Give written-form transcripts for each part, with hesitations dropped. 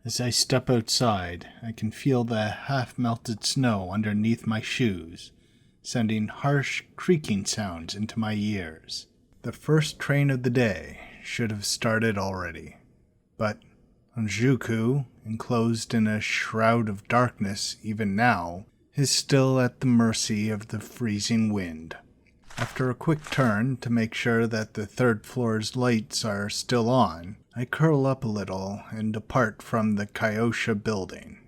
As I step outside, I can feel the half-melted snow underneath my shoes, sending harsh creaking sounds into my ears. The first train of the day should have started already, but Onjuku, enclosed in a shroud of darkness even now, is still at the mercy of the freezing wind. After a quick turn to make sure that the third floor's lights are still on, I curl up a little and depart from the Kazusa building.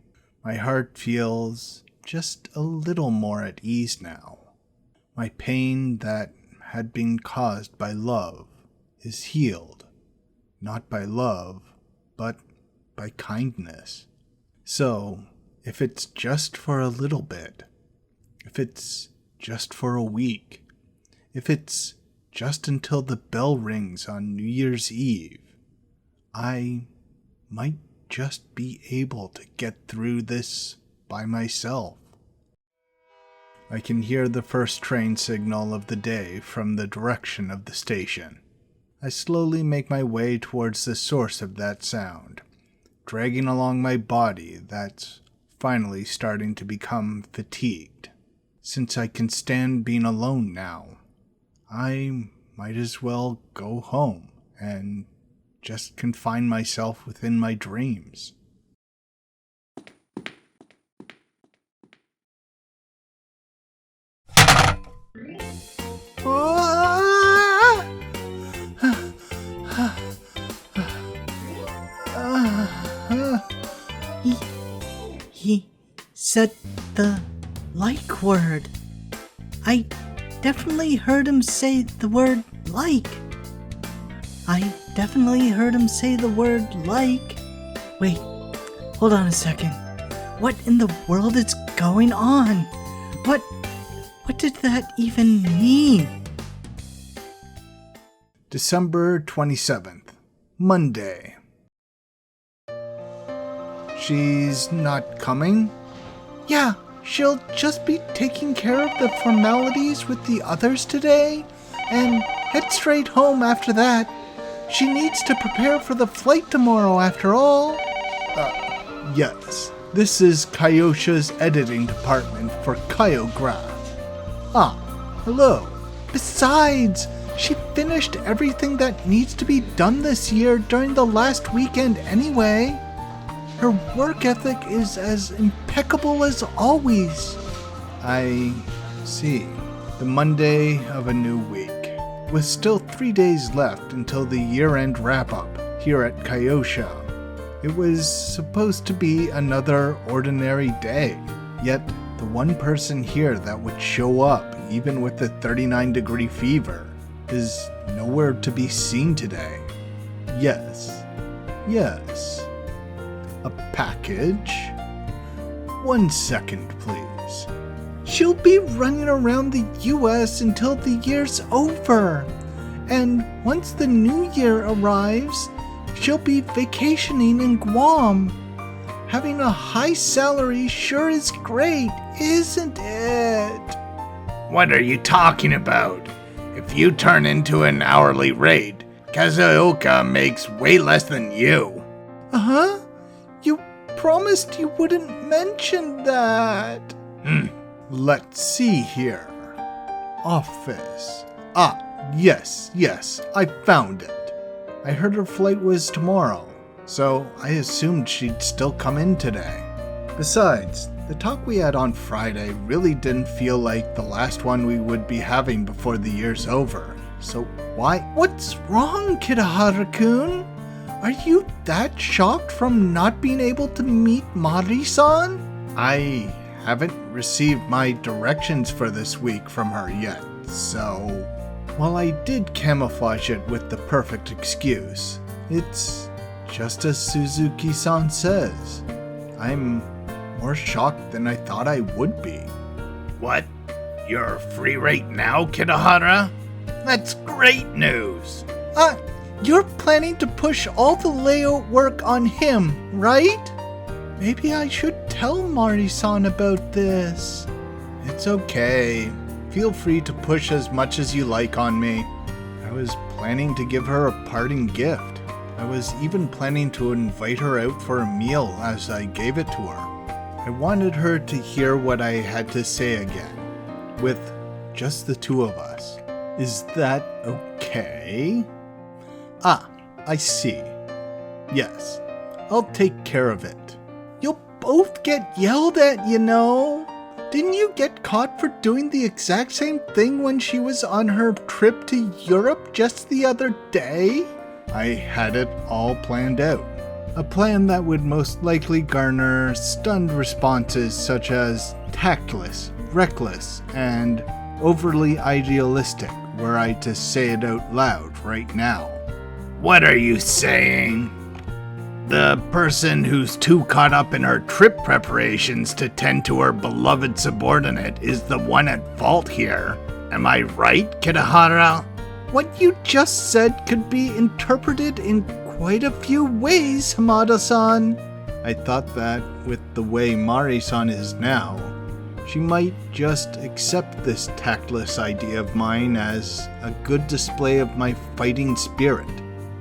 My heart feels just a little more at ease now. My pain that had been caused by love is healed, not by love, but by kindness. So, if it's just for a little bit, if it's just for a week, if it's just until the bell rings on New Year's Eve, I might just be able to get through this by myself. I can hear the first train signal of the day from the direction of the station. I slowly make my way towards the source of that sound, dragging along my body that's finally starting to become fatigued. Since I can stand being alone now, I might as well go home and just confine myself within my dreams. He said the like word. I definitely heard him say the word like. I definitely heard him say the word like. Wait, hold on a second. What in the world is going on? What did that even mean? December 27th, Monday. She's not coming? Yeah, she'll just be taking care of the formalities with the others today, and head straight home after that. She needs to prepare for the flight tomorrow, after all. Yes, this is Kazusa's editing department for Kyograph. Ah, hello. Besides, she finished everything that needs to be done this year during the last weekend anyway. Her work ethic is as impeccable as always. I see. The Monday of a new week, with still 3 days left until the year-end wrap-up here at Kazusa. It was supposed to be another ordinary day, yet the one person here that would show up even with the 39-degree fever is nowhere to be seen today. Yes. A package? 1 second, please. She'll be running around the US until the year's over. And once the new year arrives, she'll be vacationing in Guam. Having a high salary sure is great, isn't it? What are you talking about? If you turn into an hourly rate, Kazuoka makes way less than you. Uh-huh? You promised you wouldn't mention that. Let's see here. Office. Yes, I found it. I heard her flight was tomorrow, so I assumed she'd still come in today. Besides, the talk we had on Friday really didn't feel like the last one we would be having before the year's over. So why? What's wrong, Kitahara-kun? Are you that shocked from not being able to meet Mari-san? I haven't received my directions for this week from her yet, so while I did camouflage it with the perfect excuse, it's just as Suzuki-san says. I'm more shocked than I thought I would be. What? You're free right now, Kitahara? That's great news. You're planning to push all the layout work on him, right? Maybe I should tell Mari-san about this. It's okay. Feel free to push as much as you like on me. I was planning to give her a parting gift. I was even planning to invite her out for a meal as I gave it to her. I wanted her to hear what I had to say again, with just the two of us. Is that okay? Ah, I see. Yes, I'll take care of it. You'll both get yelled at, you know. Didn't you get caught for doing the exact same thing when she was on her trip to Europe just the other day? I had it all planned out. A plan that would most likely garner stunned responses such as tactless, reckless, and overly idealistic were I to say it out loud right now. What are you saying? The person who's too caught up in her trip preparations to tend to her beloved subordinate is the one at fault here. Am I right, Kitahara? What you just said could be interpreted in quite a few ways, Hamada-san. I thought that with the way Mari-san is now, she might just accept this tactless idea of mine as a good display of my fighting spirit.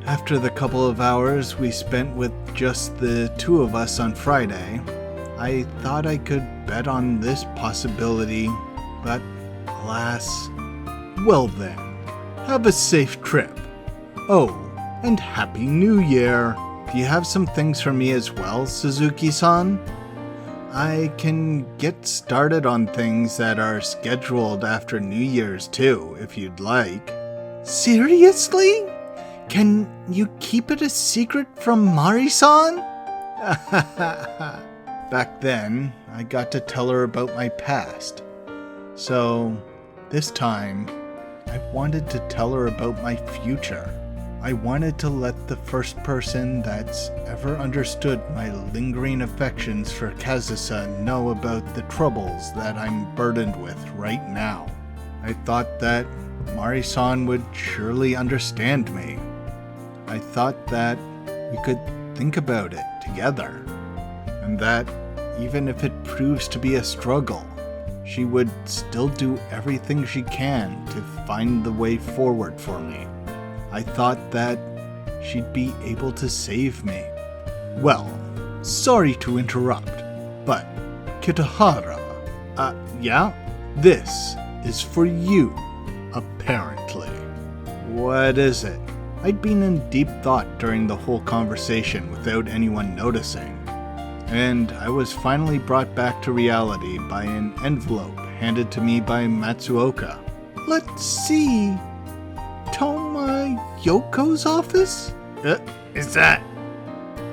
After the couple of hours we spent with just the two of us on Friday, I thought I could bet on this possibility, but alas. Well then, have a safe trip. Oh, and Happy New Year! Do you have some things for me as well, Suzuki-san? I can get started on things that are scheduled after New Year's too, if you'd like. Seriously? Can you keep it a secret from Mari-san? Back then, I got to tell her about my past. So, this time, I wanted to tell her about my future. I wanted to let the first person that's ever understood my lingering affections for Kazusa know about the troubles that I'm burdened with right now. I thought that Mari-san would surely understand me. I thought that we could think about it together, and that even if it proves to be a struggle, she would still do everything she can to find the way forward for me. I thought that she'd be able to save me. Well, sorry to interrupt, but Kitahara, yeah? This is for you, apparently. What is it? I'd been in deep thought during the whole conversation without anyone noticing, and I was finally brought back to reality by an envelope handed to me by Matsuoka. Let's see. Toma Yoko's office? Is that...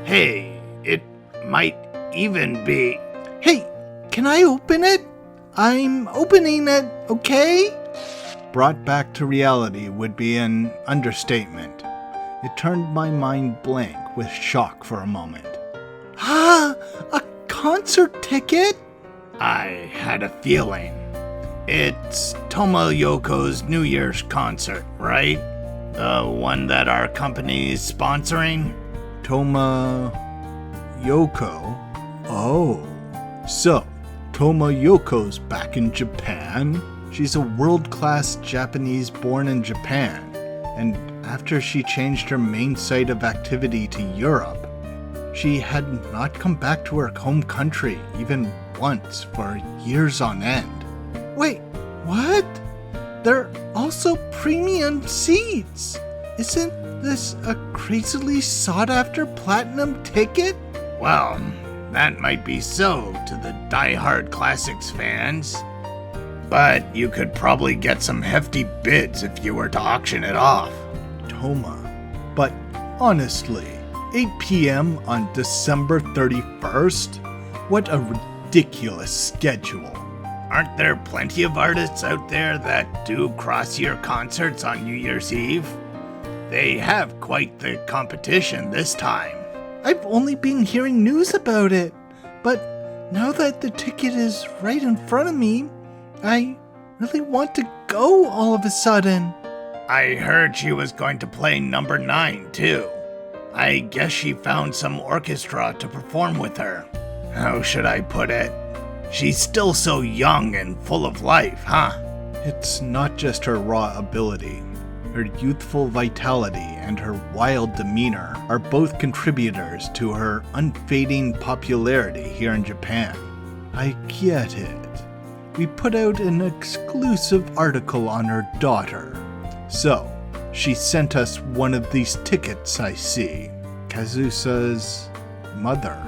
Hey, it might even be... Hey, can I open it? I'm opening it, okay? Brought back to reality would be an understatement. It turned my mind blank with shock for a moment. Ah, a concert ticket? I had a feeling. It's Tomoyoko's New Year's concert, right? The one that our company is sponsoring? Tomoyoko? Oh, so Tomoyoko's back in Japan? She's a world-class Japanese born in Japan, and after she changed her main site of activity to Europe, she had not come back to her home country even once for years on end. Wait, what? They're also premium seats. Isn't this a crazily sought-after platinum ticket? Well, that might be so to the die-hard classics fans. But you could probably get some hefty bids if you were to auction it off. Toma, but honestly, 8 p.m. on December 31st? What a ridiculous schedule. Aren't there plenty of artists out there that do cross-year concerts on New Year's Eve? They have quite the competition this time. I've only been hearing news about it, but now that the ticket is right in front of me, I really want to go all of a sudden. I heard she was going to play number 9 too. I guess she found some orchestra to perform with her. How should I put it? She's still so young and full of life, huh? It's not just her raw ability. Her youthful vitality and her wild demeanor are both contributors to her unfading popularity here in Japan. I get it. We put out an exclusive article on her daughter. So, she sent us one of these tickets, I see. Kazusa's mother.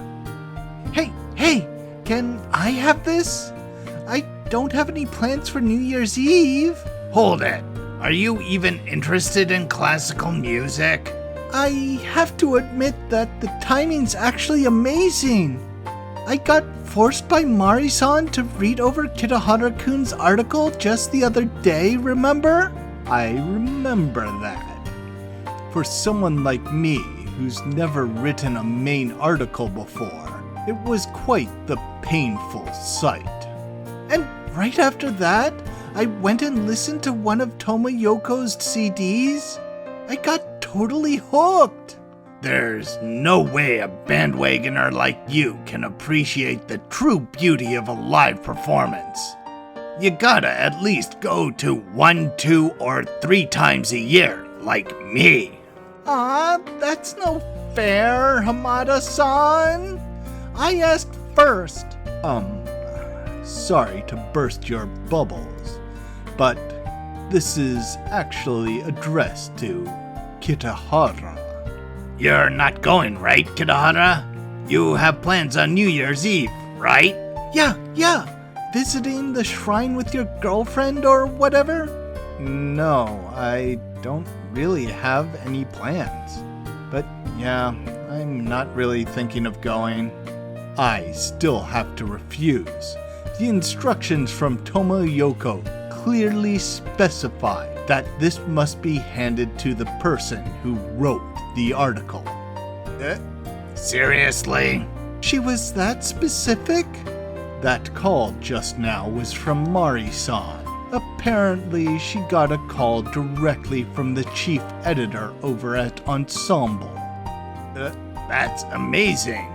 Hey, can I have this? I don't have any plans for New Year's Eve. Hold it. Are you even interested in classical music? I have to admit that the timing's actually amazing. I got forced by Mari-san to read over Kitahara-kun's article just the other day, remember? I remember that. For someone like me, who's never written a main article before, it was quite the painful sight. And right after that, I went and listened to one of Tomoyoko's CDs. I got totally hooked. There's no way a bandwagoner like you can appreciate the true beauty of a live performance. You gotta at least go to 1, 2, or 3 times a year, like me. That's no fair, Hamada-san. I asked first. Sorry to burst your bubbles, but this is actually addressed to Kitahara. You're not going, right, Kitahara? You have plans on New Year's Eve, right? Yeah. Visiting the shrine with your girlfriend or whatever? No, I don't really have any plans. But yeah, I'm not really thinking of going. I still have to refuse. The instructions from Tomoyoko clearly specify that this must be handed to the person who wrote the article. Seriously? She was that specific? That call just now was from Mari-san. Apparently, she got a call directly from the chief editor over at Ensemble. That's amazing.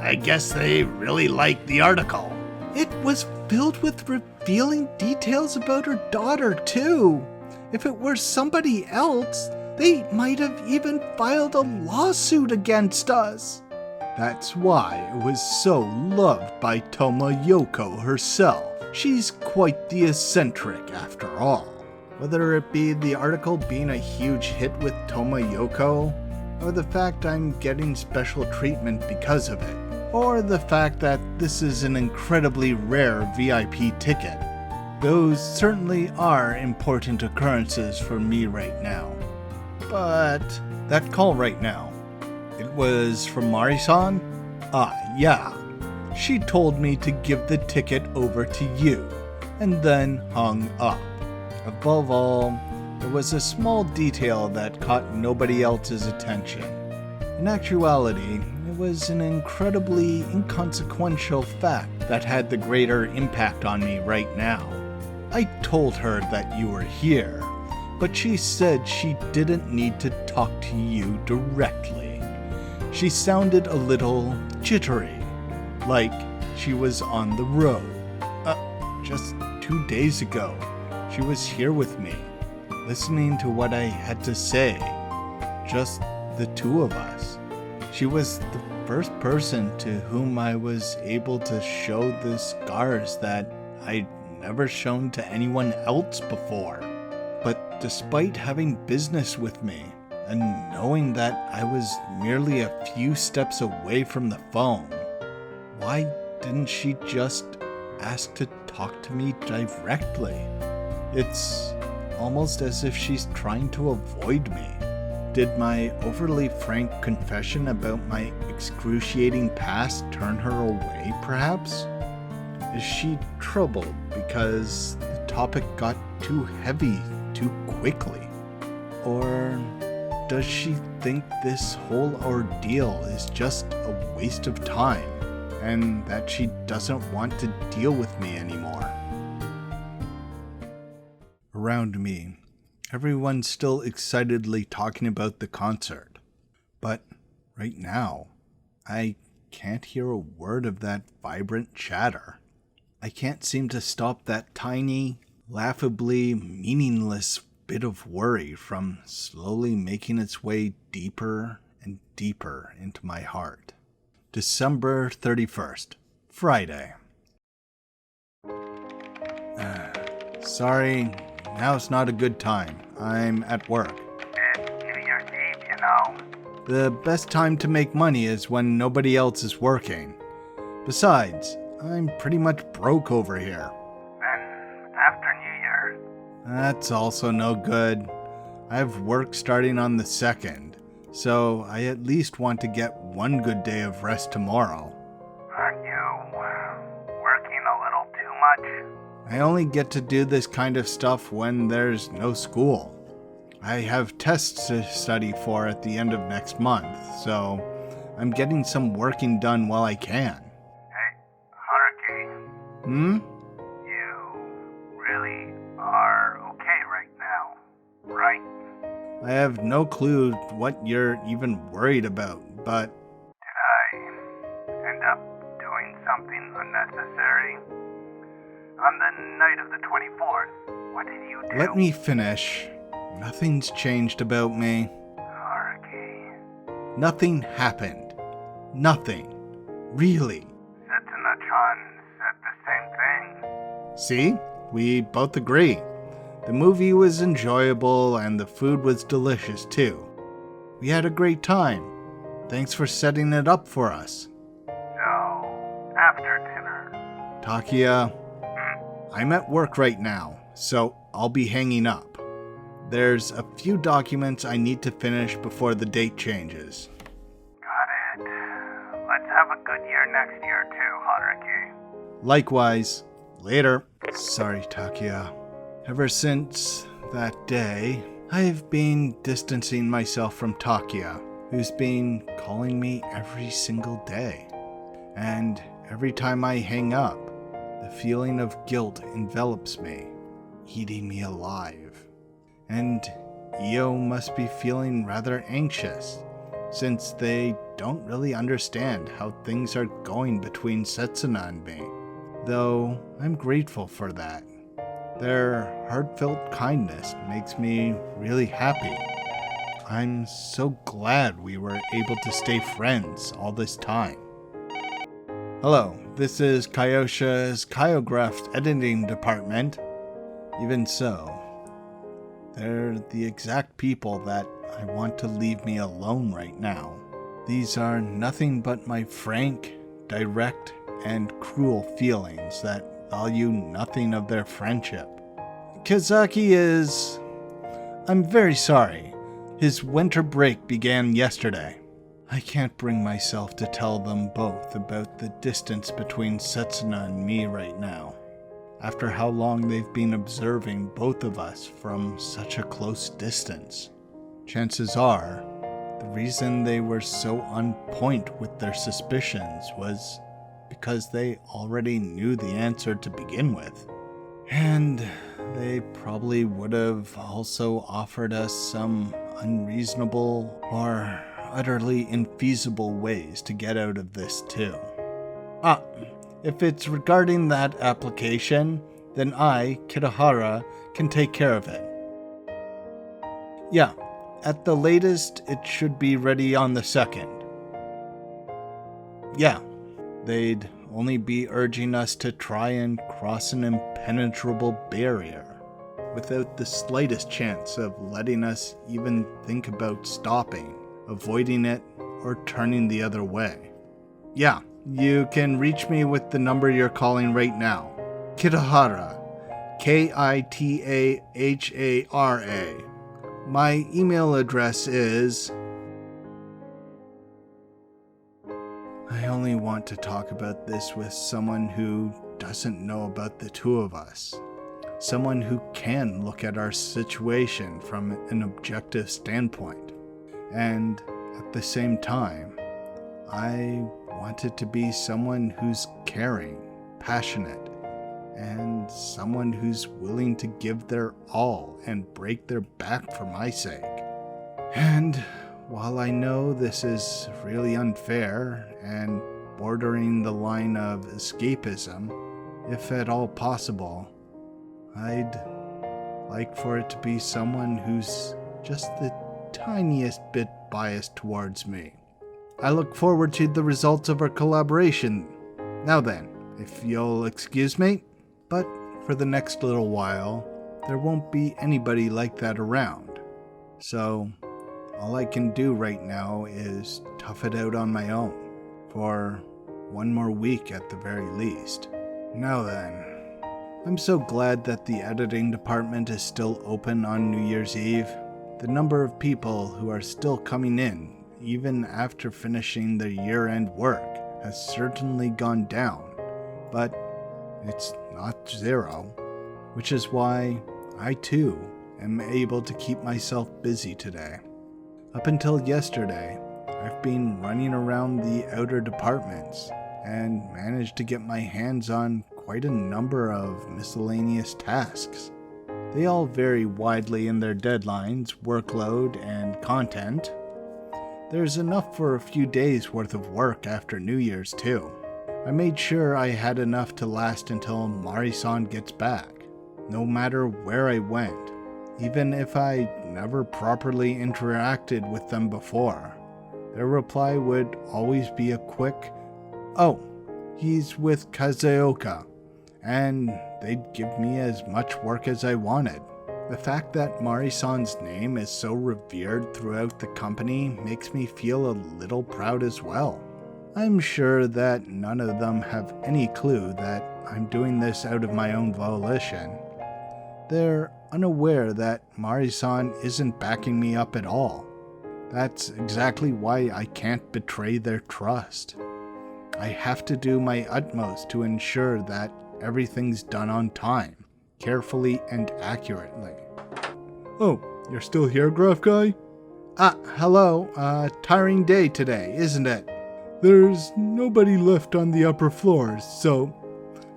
I guess they really liked the article. It was filled with revealing details about her daughter, too. If it were somebody else, they might have even filed a lawsuit against us. That's why it was so loved by Tomoyoko herself. She's quite the eccentric after all. Whether it be the article being a huge hit with Tomoyoko, or the fact I'm getting special treatment because of it, or the fact that this is an incredibly rare VIP ticket. Those certainly are important occurrences for me right now. But that call right now, it was from Mari-san? Yeah. She told me to give the ticket over to you, and then hung up. Above all, there was a small detail that caught nobody else's attention. In actuality, it was an incredibly inconsequential fact that had the greater impact on me right now. I told her that you were here, but she said she didn't need to talk to you directly. She sounded a little jittery, like she was on the road. Just 2 days ago, she was here with me, listening to what I had to say. Just the two of us. She was the first person to whom I was able to show the scars that I'd never shown to anyone else before. But despite having business with me, and knowing that I was merely a few steps away from the phone, why didn't she just ask to talk to me directly? It's almost as if she's trying to avoid me. Did my overly frank confession about my excruciating past turn her away, perhaps? Is she troubled because the topic got too heavy too quickly? Or does she think this whole ordeal is just a waste of time, and that she doesn't want to deal with me anymore? Around me, everyone's still excitedly talking about the concert. But right now, I can't hear a word of that vibrant chatter. I can't seem to stop that tiny, laughably meaningless bit of worry from slowly making its way deeper and deeper into my heart. December 31st, Friday. Sorry, now's not a good time. I'm at work. It's New Year's Eve, you know. The best time to make money is when nobody else is working. Besides, I'm pretty much broke over here. Then, after New Year's. That's also no good. I have work starting on the 2nd, so I at least want to get one good day of rest tomorrow. Aren't you working a little too much? I only get to do this kind of stuff when there's no school. I have tests to study for at the end of next month, so I'm getting some working done while I can. Hey, Haruki. You really are okay right now, right? I have no clue what you're even worried about, but Did I end up doing something unnecessary? On the night of the 24th, what did you do? let me finish. Nothing's changed about me. Haruki. Nothing happened. Nothing. Really. Setsuna-chan said the same thing. See? We both agree. The movie was enjoyable and the food was delicious too. We had a great time. Thanks for setting it up for us. So, after dinner. Takia, I'm at work right now, so I'll be hanging up. There's a few documents I need to finish before the date changes. Got it. Let's have a good year next year too, Haruki. Likewise. Later. Sorry, Takia. Ever since that day, I've been distancing myself from Takia, who's been calling me every single day. And every time I hang up, the feeling of guilt envelops me, eating me alive. And Io must be feeling rather anxious, since they don't really understand how things are going between Setsuna and me. Though I'm grateful for that. Their heartfelt kindness makes me really happy. I'm so glad we were able to stay friends all this time. Hello, this is Kyosha's Kyographed editing department. Even so, they're the exact people that I want to leave me alone right now. These are nothing but my frank, direct, and cruel feelings that value nothing of their friendship. Kazaki is... I'm very sorry. His winter break began yesterday. I can't bring myself to tell them both about the distance between Setsuna and me right now, after how long they've been observing both of us from such a close distance. Chances are, the reason they were so on point with their suspicions was because they already knew the answer to begin with. And they probably would have also offered us some unreasonable or utterly infeasible ways to get out of this too. If it's regarding that application, then I, Kitahara, can take care of it. Yeah, at the latest, it should be ready on the 2nd. Yeah, they'd only be urging us to try and cross an impenetrable barrier, without the slightest chance of letting us even think about stopping, avoiding it, or turning the other way. Yeah, you can reach me with the number you're calling right now. Kitahara. Kitahara. My email address is... I only want to talk about this with someone who doesn't know about the two of us. Someone who can look at our situation from an objective standpoint. And at the same time, I want it to be someone who's caring, passionate, and someone who's willing to give their all and break their back for my sake. And while I know this is really unfair and bordering the line of escapism, if at all possible, I'd like for it to be someone who's just the tiniest bit biased towards me. I look forward to the results of our collaboration. Now then, if you'll excuse me, but for the next little while, there won't be anybody like that around. So, all I can do right now is tough it out on my own, for one more week at the very least. Now then, I'm so glad that the editing department is still open on New Year's Eve. The number of people who are still coming in, even after finishing their year-end work, has certainly gone down, but it's not zero, which is why I too am able to keep myself busy today. Up until yesterday, I've been running around the outer departments and managed to get my hands on quite a number of miscellaneous tasks. They all vary widely in their deadlines, workload, and content. There's enough for a few days worth of work after New Year's too. I made sure I had enough to last until Mari-san gets back, no matter where I went, even if I never properly interacted with them before. Their reply would always be a quick, "Oh, he's with Kazuoka," and they'd give me as much work as I wanted. The fact that Mari-san's name is so revered throughout the company makes me feel a little proud as well. I'm sure that none of them have any clue that I'm doing this out of my own volition. They're unaware that Mari-san isn't backing me up at all. That's exactly why I can't betray their trust. I have to do my utmost to ensure that everything's done on time, carefully and accurately. Oh, you're still here, Gruff Guy? Hello. Tiring day today, isn't it? There's nobody left on the upper floors, so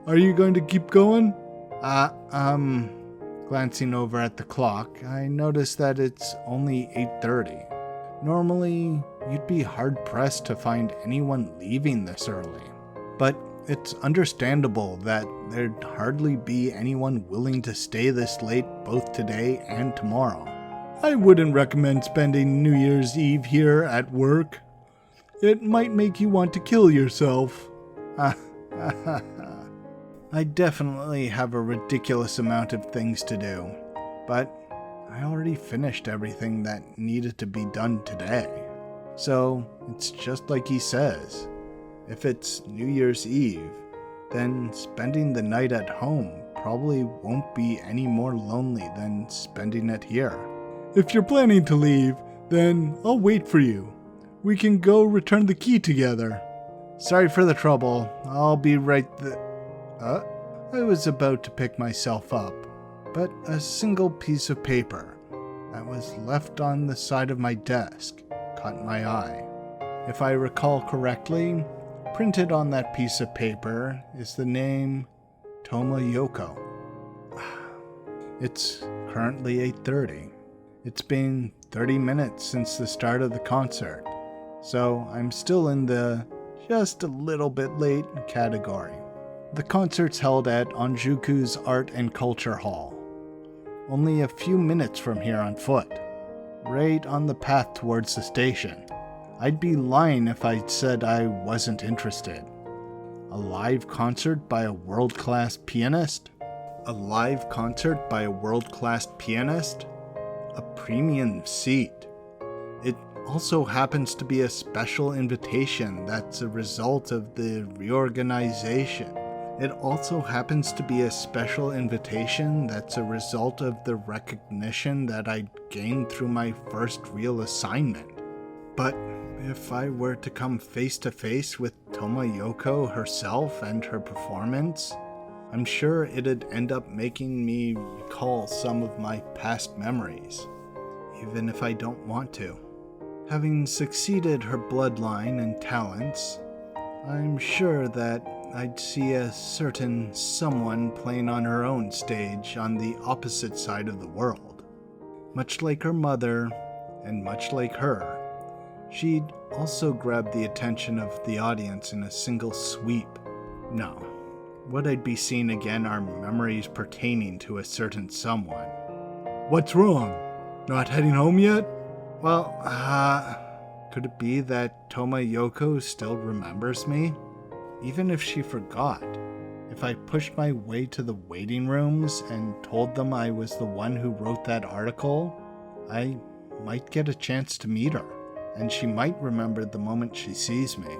are you going to keep going? Glancing over at the clock, I noticed that it's only 8:30. Normally, you'd be hard-pressed to find anyone leaving this early. But it's understandable that there'd hardly be anyone willing to stay this late both today and tomorrow. I wouldn't recommend spending New Year's Eve here at work. It might make you want to kill yourself. I definitely have a ridiculous amount of things to do, but I already finished everything that needed to be done today. So it's just like he says. If it's New Year's Eve, then spending the night at home probably won't be any more lonely than spending it here. If you're planning to leave, then I'll wait for you. We can go return the key together. Sorry for the trouble. I'll be right I was about to pick myself up, but a single piece of paper that was left on the side of my desk caught my eye. If I recall correctly, printed on that piece of paper is the name Tomoyoko. It's currently 8:30. It's been 30 minutes since the start of the concert, so I'm still in the just a little bit late category. The concert's held at Onjuku's Art and Culture Hall, only a few minutes from here on foot, right on the path towards the station. I'd be lying if I said I wasn't interested. A live concert by a world-class pianist? A live concert by a world-class pianist? A premium seat. It also happens to be a special invitation that's a result of the reorganization. It also happens to be a special invitation that's a result of the recognition that I gained through my first real assignment. But if I were to come face to face with Tomoyoko herself and her performance, I'm sure it'd end up making me recall some of my past memories, even if I don't want to. Having succeeded her bloodline and talents, I'm sure that I'd see a certain someone playing on her own stage on the opposite side of the world. Much like her mother, and much like her, she'd also grab the attention of the audience in a single sweep. No, what I'd be seeing again are memories pertaining to a certain someone. What's wrong? Not heading home yet? Well, could it be that Toma Yoko still remembers me? Even if she forgot, if I pushed my way to the waiting rooms and told them I was the one who wrote that article, I might get a chance to meet her, and she might remember the moment she sees me.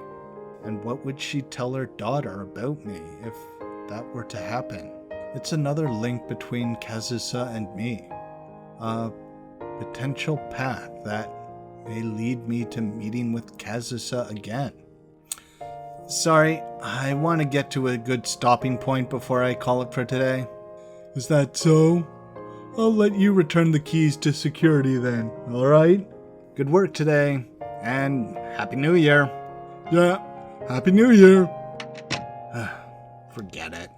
And what would she tell her daughter about me if that were to happen? It's another link between Kazusa and me. A potential path that may lead me to meeting with Kazusa again. Sorry, I want to get to a good stopping point before I call it for today. Is that so? I'll let you return the keys to security then, alright? Good work today, and Happy New Year. Yeah, Happy New Year. Forget it.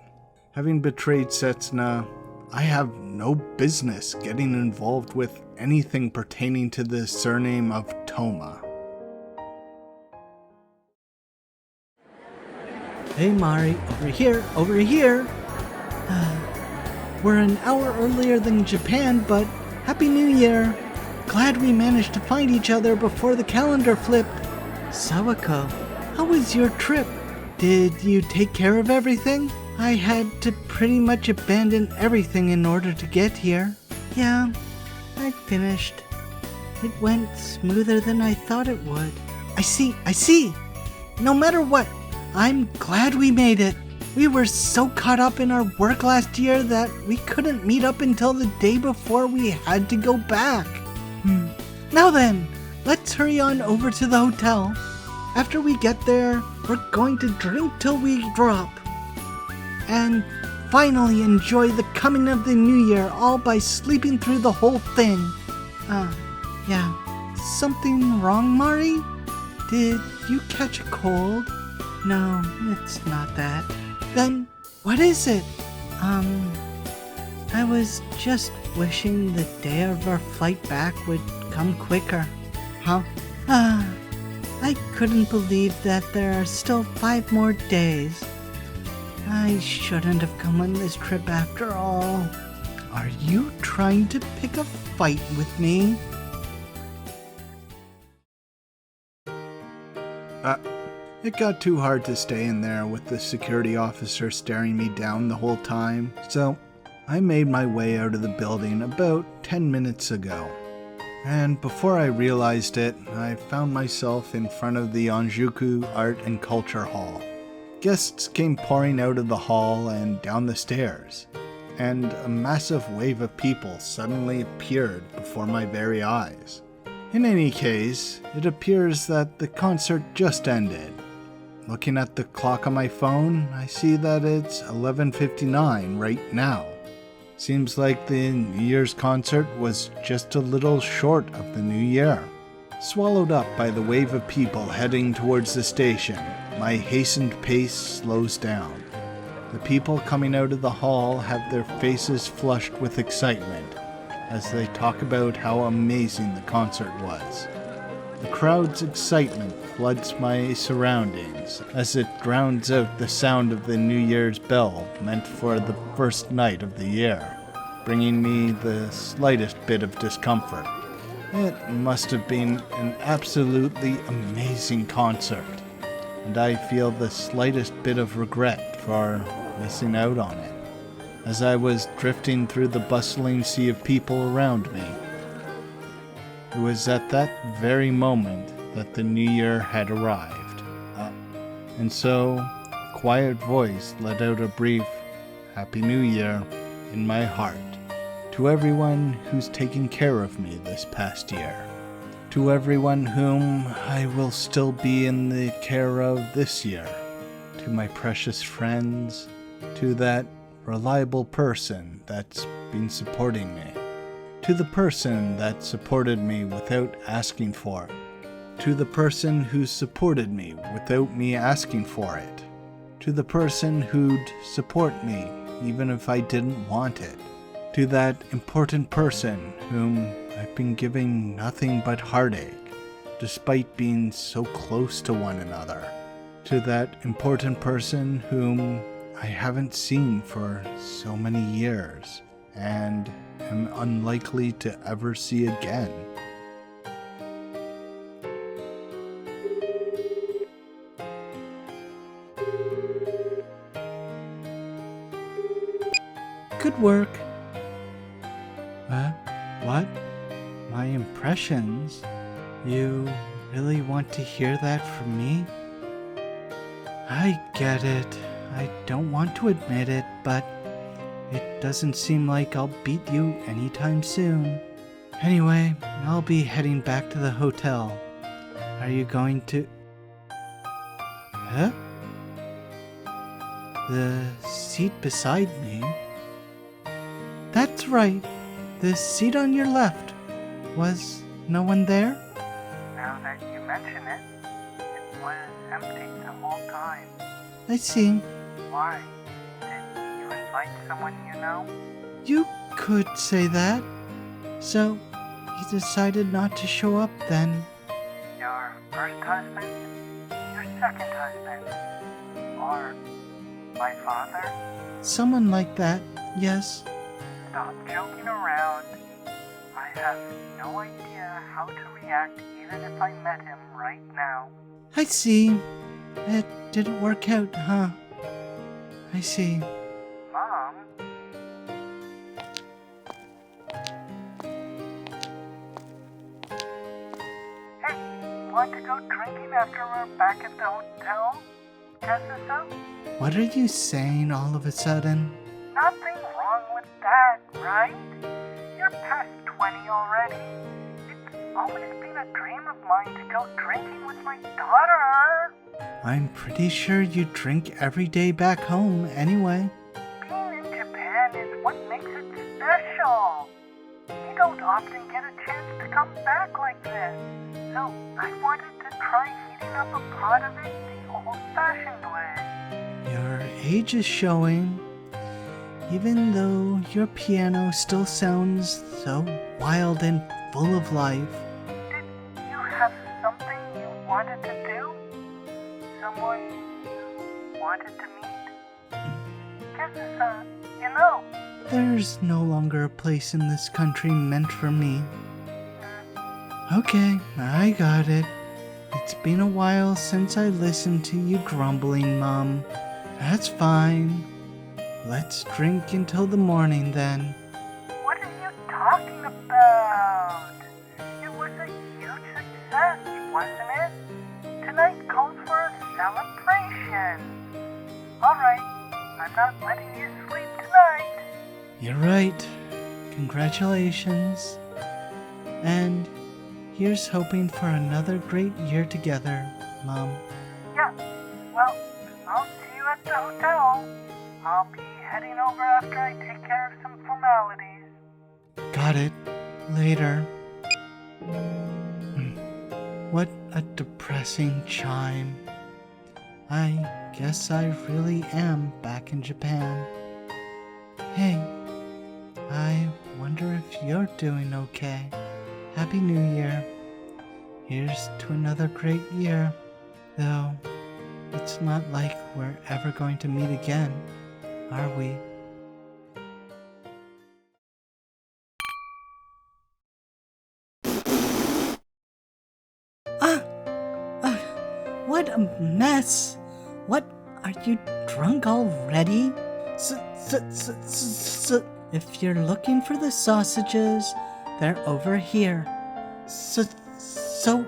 Having betrayed Setsuna, I have no business getting involved with anything pertaining to the surname of Toma. Hey Mari, over here, over here. We're an hour earlier than Japan, but Happy New Year. Glad we managed to find each other before the calendar flipped. Sawako, how was your trip? Did you take care of everything? I had to pretty much abandon everything in order to get here. Yeah, I finished. It went smoother than I thought it would. I see. No matter what, I'm glad we made it. We were so caught up in our work last year that we couldn't meet up until the day before we had to go back. Now then, let's hurry on over to the hotel. After we get there, we're going to drink till we drop. And finally enjoy the coming of the new year all by sleeping through the whole thing. Yeah. Something wrong, Mari? Did you catch a cold? No, it's not that. Then, what is it? I was just wishing the day of our flight back would come quicker. Huh? I couldn't believe that there are still 5 more days. I shouldn't have come on this trip after all. Are you trying to pick a fight with me? It got too hard to stay in there with the security officer staring me down the whole time, so I made my way out of the building about 10 minutes ago. And before I realized it, I found myself in front of the Onjuku Art and Culture Hall. Guests came pouring out of the hall and down the stairs, and a massive wave of people suddenly appeared before my very eyes. In any case, it appears that the concert just ended. Looking at the clock on my phone, I see that it's 11:59 right now. Seems like the New Year's concert was just a little short of the new year. Swallowed up by the wave of people heading towards the station, my hastened pace slows down. The people coming out of the hall have their faces flushed with excitement as they talk about how amazing the concert was. The crowd's excitement floods my surroundings as it drowns out the sound of the New Year's bell meant for the first night of the year, bringing me the slightest bit of discomfort. It must have been an absolutely amazing concert, and I feel the slightest bit of regret for missing out on it, as I was drifting through the bustling sea of people around me. It was at that very moment that the new year had arrived. And so, a quiet voice let out a brief Happy New Year in my heart to everyone who's taken care of me this past year. To everyone whom I will still be in the care of this year. To my precious friends. To that reliable person that's been supporting me. To the person that supported me without asking for it. To the person who supported me without me asking for it. To the person who'd support me even if I didn't want it. To that important person whom I've been giving nothing but heartache, despite being so close to one another. To that important person whom I haven't seen for so many years, and am unlikely to ever see again. Good work. What? My impressions? You really want to hear that from me? I get it. I don't want to admit it, but it doesn't seem like I'll beat you anytime soon. Anyway, I'll be heading back to the hotel. Are you going to... Huh? The seat beside me? That's right. The seat on your left. Was no one there? Now that you mention it, it was empty the whole time. I see. Why? Did you invite someone you know? You could say that. So, you decided not to show up then? Your first husband? Your second husband? Or my father? Someone like that, yes. Stop joking around. I have no idea how to react even if I met him right now. I see. It didn't work out, huh? I see. Mom? Hey, want to go drinking after we're back at the hotel? Kazusa? What are you saying all of a sudden? Nothing wrong with that, right? You're past 20 already. It's always been a dream of mine to go drinking with my daughter. I'm pretty sure you drink every day back home anyway. Being in Japan is what makes it special. You don't often get a chance to come back like this. So I wanted to try heating up a pot of it the old-fashioned way. Your age is showing. Even though your piano still sounds so wild and full of life. Did you have something you wanted to do? Someone you wanted to meet? Kazusa, you know. There's no longer a place in this country meant for me. Okay, I got it. It's been a while since I listened to you grumbling, Mom. That's fine. Let's drink until the morning then. What are you talking about? It was a huge success, wasn't it? Tonight calls for a celebration. Alright, I'm not letting you sleep tonight. You're right. Congratulations. And here's hoping for another great year together, Mom. Yeah, well, I'll see you at the hotel. I'll be heading over after I take care of some formalities. Got it. Later. What a depressing chime. I guess I really am back in Japan. Hey, I wonder if you're doing okay. Happy New Year. Here's to another great year. Though, it's not like we're ever going to meet again, are we? What a mess! What, are you drunk already? If you're looking for the sausages, they're over here. So,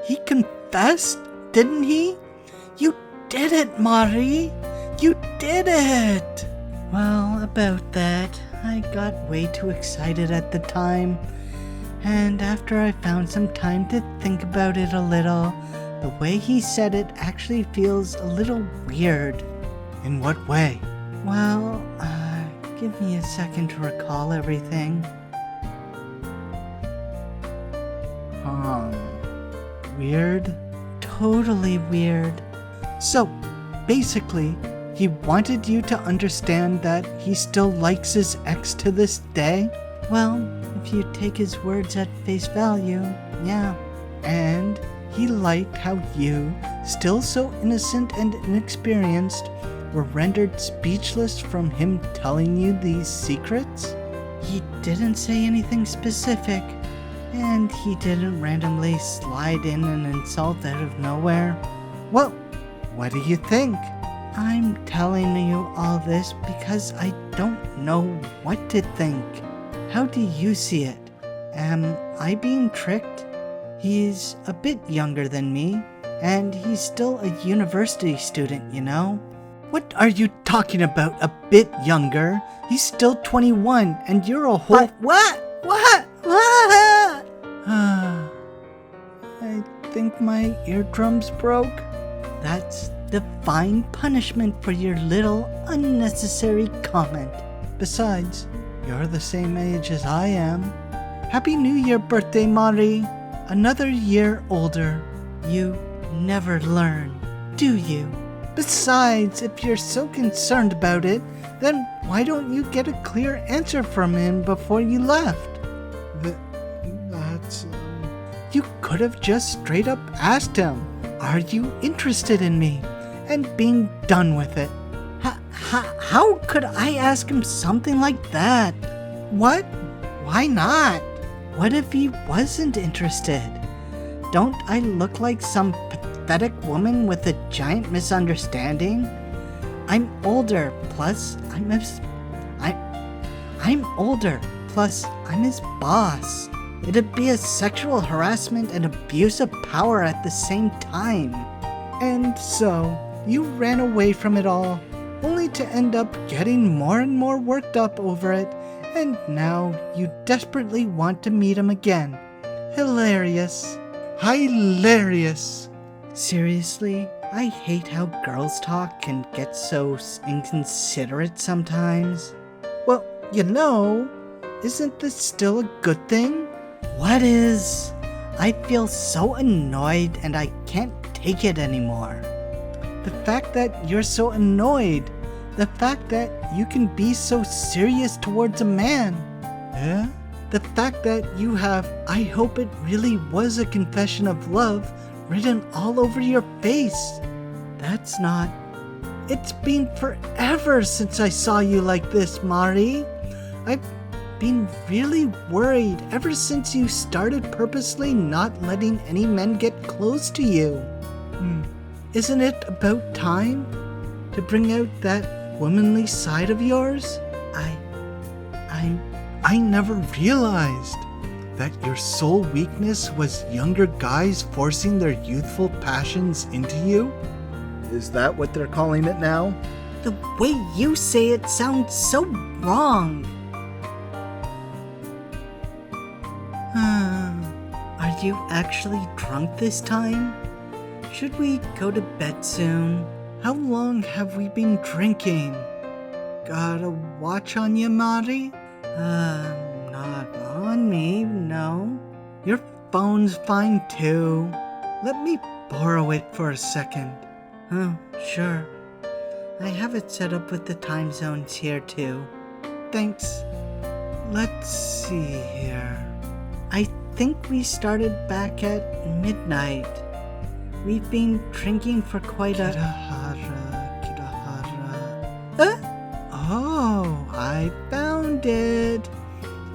he confessed, didn't he? You did it, Mari! You did it! Well, about that, I got way too excited at the time. And after I found some time to think about it a little, the way he said it actually feels a little weird. In what way? Well, give me a second to recall everything. Weird? Totally weird. So, basically, he wanted you to understand that he still likes his ex to this day? Well, if you take his words at face value, yeah. And he liked how you, still so innocent and inexperienced, were rendered speechless from him telling you these secrets? He didn't say anything specific, and he didn't randomly slide in an insult out of nowhere. Well, what do you think? I'm telling you all this because I don't know what to think. How do you see it? Am I being tricked? He's a bit younger than me, and he's still a university student, you know? What are you talking about, a bit younger? He's still 21, and you're a whole... What? I think my eardrums broke. That's divine punishment for your little unnecessary comment. Besides, you're the same age as I am. Happy New Year birthday, Mari. Another year older. You never learn, do you? Besides, if you're so concerned about it, then why don't you get a clear answer from him before you left? That's... You could have just straight up asked him, are you interested in me? And being done with it. How could I ask him something like that? What? Why not? What if he wasn't interested? Don't I look like some pathetic woman with a giant misunderstanding? I'm older, plus I'm older, plus I'm his boss. It'd be a sexual harassment and abuse of power at the same time. And so, you ran away from it all, only to end up getting more and more worked up over it, and now you desperately want to meet him again. Hilarious. Hilarious. Seriously, I hate how girls talk can get so inconsiderate sometimes. Well, you know, isn't this still a good thing? What is? I feel so annoyed and I can't take it anymore. The fact that you're so annoyed. The fact that you can be so serious towards a man. Yeah? The fact that you have, I hope it really was a confession of love, written all over your face. That's not... It's been forever since I saw you like this, Mari. I've been really worried ever since you started purposely not letting any men get close to you. Isn't it about time to bring out that womanly side of yours? I never realized that your sole weakness was younger guys forcing their youthful passions into you? Is that what they're calling it now? The way you say it sounds so wrong. Are you actually drunk this time? Should we go to bed soon? How long have we been drinking? Got a watch on you, Mari? Not on me, no. Your phone's fine too. Let me borrow it for a second. Oh, sure. I have it set up with the time zones here too. Thanks. Let's see here. I think we started back at midnight. We've been drinking for quite a... Kirahara. Oh, I found it.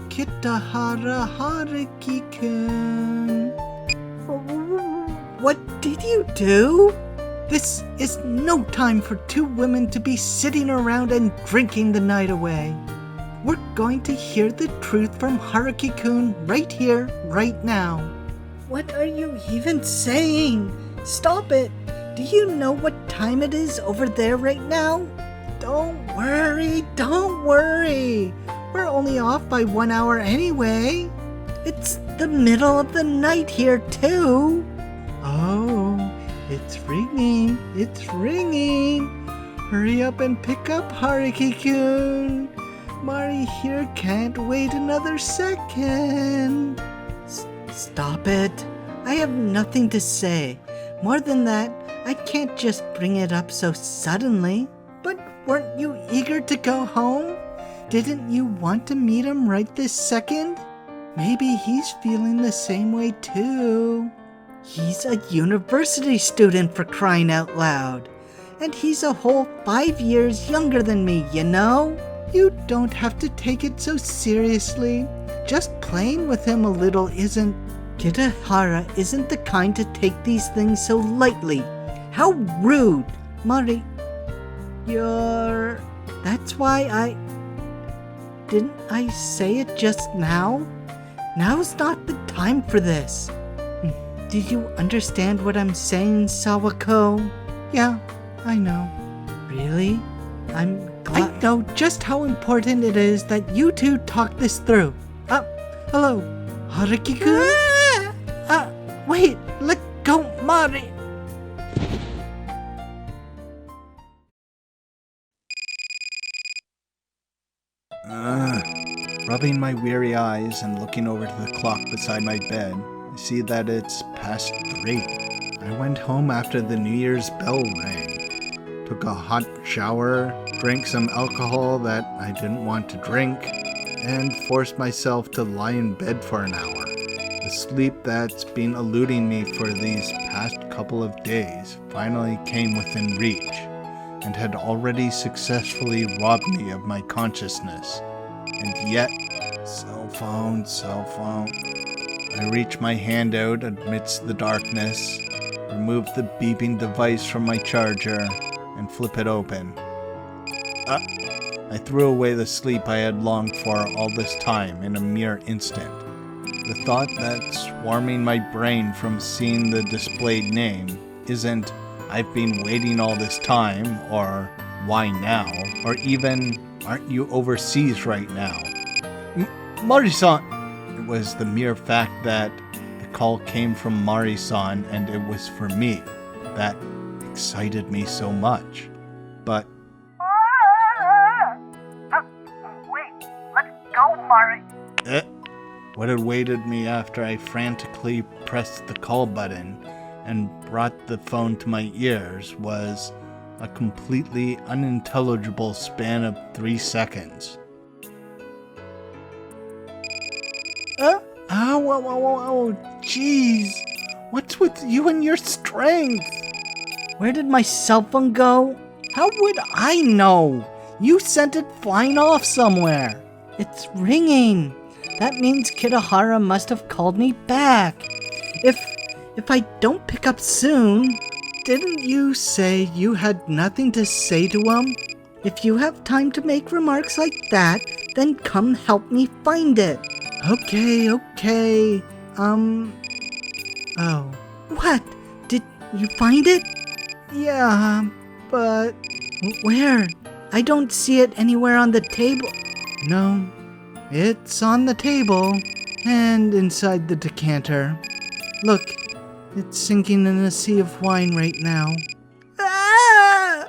Kitahara Haruki-kun. What did you do? This is no time for two women to be sitting around and drinking the night away. We're going to hear the truth from Haruki-kun right here, right now. What are you even saying? Stop it! Do you know what time it is over there right now? Don't worry. We're only off by 1 hour anyway. It's the middle of the night here too. Oh, it's ringing. Hurry up and pick up, Haruki-kun. Mari here can't wait another second. Stop it. I have nothing to say. More than that, I can't just bring it up so suddenly. But weren't you eager to go home? Didn't you want to meet him right this second? Maybe he's feeling the same way too. He's a university student, for crying out loud. And he's a whole 5 years younger than me, you know? You don't have to take it so seriously. Just playing with him a little isn't... Kitahara isn't the kind to take these things so lightly. How rude! Mari, you're... That's why I... Didn't I say it just now? Now's not the time for this. Do you understand what I'm saying, Sawako? Yeah, I know. Really? I'm glad... I know just how important it is that you two talk this through. Hello, Haruki-kun? Wait, let go, Mari! Rubbing my weary eyes and looking over to the clock beside my bed, I see that it's past 3. I went home after the New Year's bell rang, took a hot shower, drank some alcohol that I didn't want to drink, and forced myself to lie in bed for an hour. The sleep that's been eluding me for these past couple of days finally came within reach, and had already successfully robbed me of my consciousness. And yet, cell phone. I reach my hand out amidst the darkness, remove the beeping device from my charger, and flip it open. I threw away the sleep I had longed for all this time in a mere instant. The thought that's swarming my brain from seeing the displayed name isn't "I've been waiting all this time," or "Why now?" or even "Aren't you overseas right now?" Mari-san! It was the mere fact that the call came from Mari-san and it was for me that excited me so much. But Wait, let's go, Mari. What awaited me after I frantically pressed the call button and brought the phone to my ears was a completely unintelligible span of 3 seconds. Oh, jeez. What's with you and your strength? Where did my cell phone go? How would I know? You sent it flying off somewhere. It's ringing. That means Kitahara must have called me back. If I don't pick up soon... Didn't you say you had nothing to say to him? If you have time to make remarks like that, then come help me find it. Okay. Oh. What? Did you find it? Yeah, but... Where? I don't see it anywhere on the table. No, it's on the table and inside the decanter. Look, it's sinking in a sea of wine right now. Ah!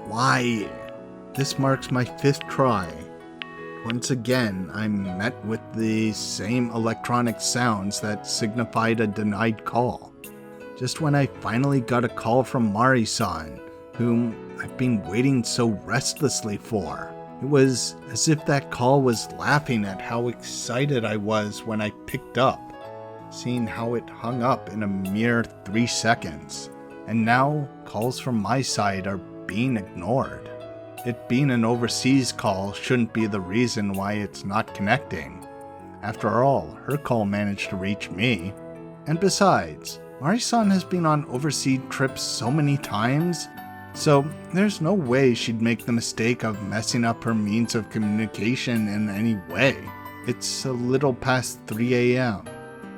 Why? This marks my 5th try. Once again, I'm met with the same electronic sounds that signified a denied call. Just when I finally got a call from Mari-san, whom I've been waiting so restlessly for. It was as if that call was laughing at how excited I was when I picked up, seeing how it hung up in a mere 3 seconds. And now, calls from my side are being ignored. It being an overseas call shouldn't be the reason why it's not connecting. After all, her call managed to reach me. And besides, Mari-san has been on overseas trips so many times, so there's no way she'd make the mistake of messing up her means of communication in any way. It's a little past 3 a.m.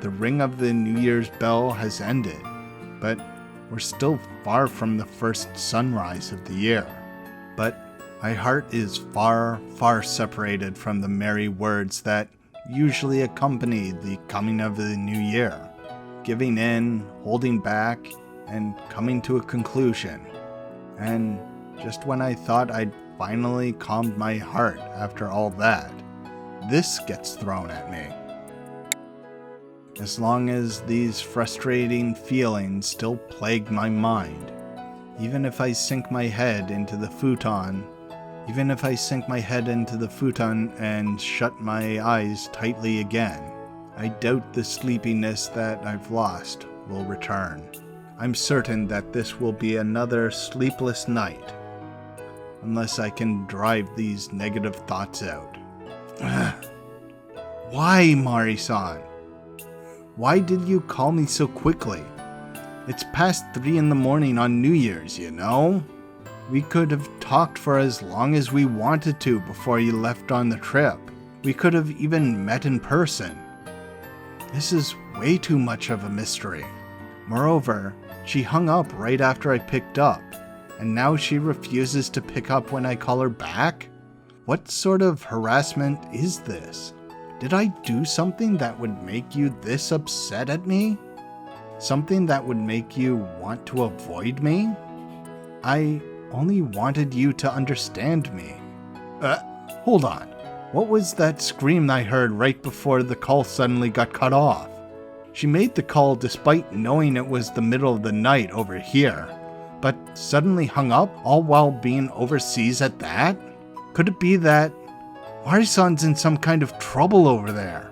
The ring of the New Year's bell has ended, but we're still far from the first sunrise of the year. But my heart is far, far separated from the merry words that usually accompany the coming of the new year. Giving in, holding back, and coming to a conclusion. And just when I thought I'd finally calmed my heart after all that, this gets thrown at me. As long as these frustrating feelings still plague my mind, even if I sink my head into the futon and shut my eyes tightly again, I doubt the sleepiness that I've lost will return. I'm certain that this will be another sleepless night, unless I can drive these negative thoughts out. Why, Mari-san? Why did you call me so quickly? It's past 3 in the morning on New Year's, you know? We could have talked for as long as we wanted to before you left on the trip. We could have even met in person. This is way too much of a mystery. Moreover, she hung up right after I picked up, and now she refuses to pick up when I call her back? What sort of harassment is this? Did I do something that would make you this upset at me? Something that would make you want to avoid me? I only wanted you to understand me. Hold on. What was that scream I heard right before the call suddenly got cut off? She made the call despite knowing it was the middle of the night over here, but suddenly hung up all while being overseas at that? Could it be that Mari-san's in some kind of trouble over there?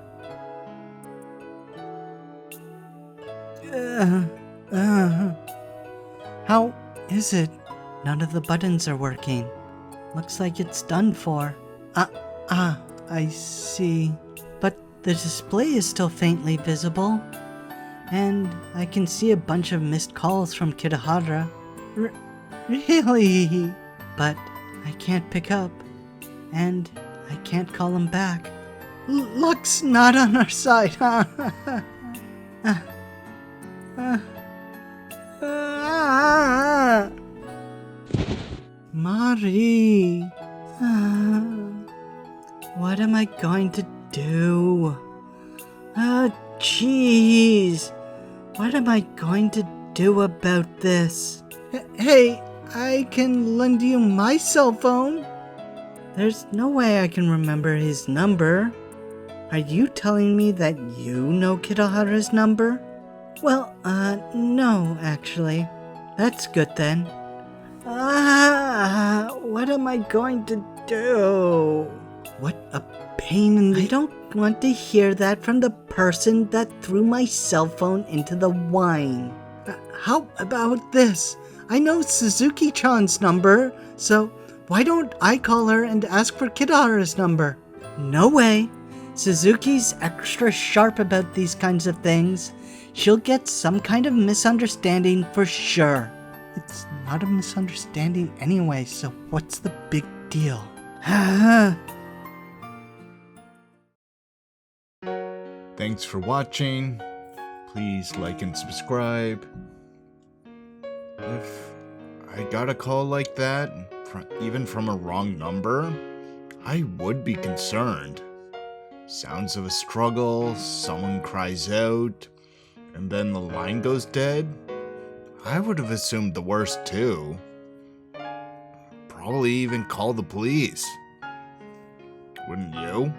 How is it? None of the buttons are working. Looks like it's done for. I see. But the display is still faintly visible. And I can see a bunch of missed calls from Kitahara. Really? But I can't pick up. And I can't call him back. Luck's not on our side. Mari. What am I going to do? Jeez. What am I going to do about this? Hey, I can lend you my cell phone. There's no way I can remember his number. Are you telling me that you know Kitahara's number? Well, no, actually. That's good then. What am I going to do? What a pain in the... I don't want to hear that from the person that threw my cell phone into the wine. How about this? I know Suzuki-chan's number, so why don't I call her and ask for Kitahara's number? No way. Suzuki's extra sharp about these kinds of things. She'll get some kind of misunderstanding for sure. It's not a misunderstanding anyway, so what's the big deal? Thanks for watching. Please like and subscribe. If I got a call like that, even from a wrong number, I would be concerned. Sounds of a struggle, someone cries out, and then the line goes dead. I would have assumed the worst too. Probably even call the police. Wouldn't you?